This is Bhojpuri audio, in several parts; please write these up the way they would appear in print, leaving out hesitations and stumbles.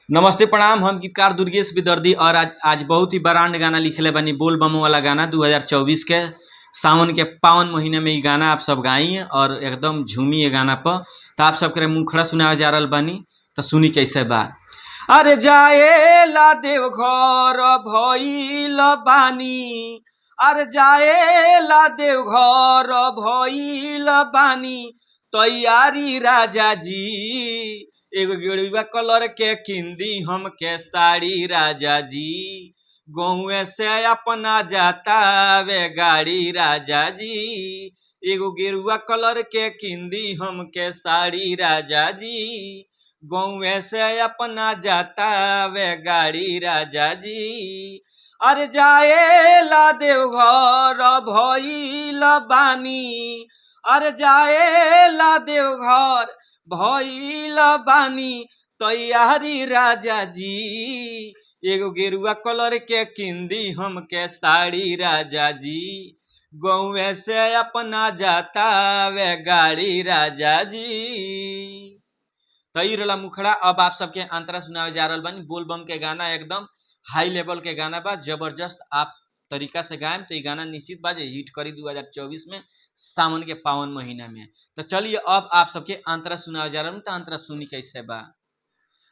नमस्ते प्रणाम। हम गीतकार दुर्गेश विदर्दी और आज बहुत ही ब्रांड गाना लिखले बानी, बोल बम वाला गाना 2024 के सावन के पावन महीने में ये गाना आप सब गाई और एकदम झूमी ये गाना पर। तो आप सबके मुखड़ा सुनावे जा रहा बानी, तो सुनी कैसे बा। अरे जाए ला देव घर भइल बानी, अरे जाए ला देव घर भइल बानी, तैयारी राजा जी। एगो गेरुआ कलर के किंदी हमके साड़ी राजा जी, गौए से अपना जाता वे गाड़ी राजा जी। एगो गेरुआ कलर के किंदी हमके साड़ी राजा जी, गौए से अपना जाता वे गाड़ी राजा जी। अरे जाए ला देव घर भइल बानी, अरे जाए ला देव घर भइल बानी, तैयारी राजा जी। एगो गेरुआ कलर के किंदी हमके साड़ी राजा जी, गौए से अपना जाता वे गाड़ी राजा जी। तई रला मुखड़ा। अब आप सबके अंतरा सुनावे जा रहल बानी। बोल बम के गाना एकदम हाई लेवल के गाना बा, जबरदस्त आप तरीका से गायम तो ये गाना निश्चित बा जे हिट करी 2024 में सावन के पावन महीना में। तो चलिए अब आप सबके अंतरा सुनावे जा रहा, तो अंतरा सुनी कैसे बा।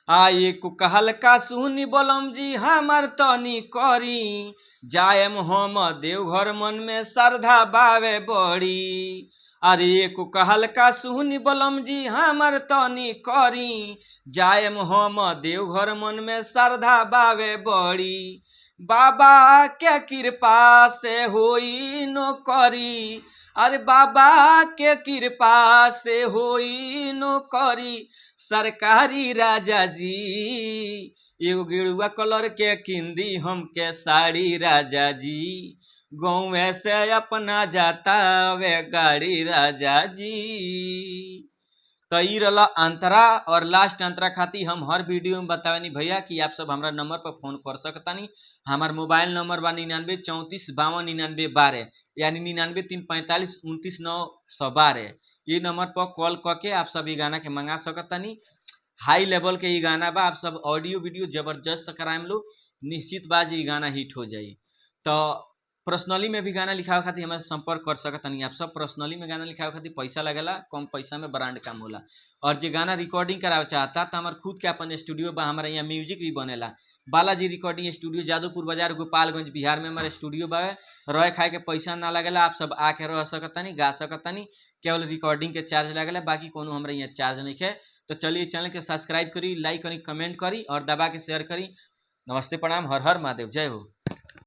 आए को कहल का सुनी बोलम जी हमर तनी करी, जायम हम देवघर मन में श्रद्धा बावे बड़ी। अरे को कहल का सुनी बोलम जी हमर तनी करी, जायम हम देवघर मन में श्रद्धा बावे बड़ी। बाबा के कृपा से होई नौकरी, अरे बाबा के कृपा से होई नौकरी सरकारी राजा जी। एगो गेरुआ कलर के किंदी हमके साड़ी राजा जी, गौए से अपना जाता वे गाड़ी राजा जी। तो ई रहा अंतरा और लास्ट अंतरा खातिर हम हर वीडियो में बतावेनी भैया कि आप सब हमारा नंबर पर फोन कर सकतानी। हमार मोबाइल नंबर बा 9934529912, यानी 9935452912। ये नंबर पर कॉल करके आप सब ये गाना के मंगा सकतानी। हाई लेवल के ये गाना बा, आप सब ऑडियो वीडियो जबरदस्त कराएम लो, निश्चित बा ये गाना हिट हो जाई। तो पर्सनली में भी गाना लिखावे खातिर हमारे संपर्क कर सकतनी। आप सब पर्सनली में गाना लिखावे खातिर पैसा लगेला, कम पैसा में ब्रांड काम होला। और जो गाना रिकॉर्डिंग करावे चाहता तो हमारे खुद के अपन स्टूडियो बा, हमारे यहाँ म्यूजिक भी बनेला। बालाजी रिकॉर्डिंग स्टूडियो, जादूपुर बाजार, गोपालगंज, बिहार में हमारे स्टूडियो बा। रहे खाए के पैसा ना लगेला, आप सब आके रह सकतनी, गा सकतनी, केवल रिकॉर्डिंग के चार्ज लगेला, बाकी कोनो हमारे यहाँ चार्ज नहीं है। तो चलिए चैनल के सब्सक्राइब करी, लाइक करी, कमेंट करी और दबा के शेयर करी। नमस्ते प्रणाम, हर हर महादेव, जय हो।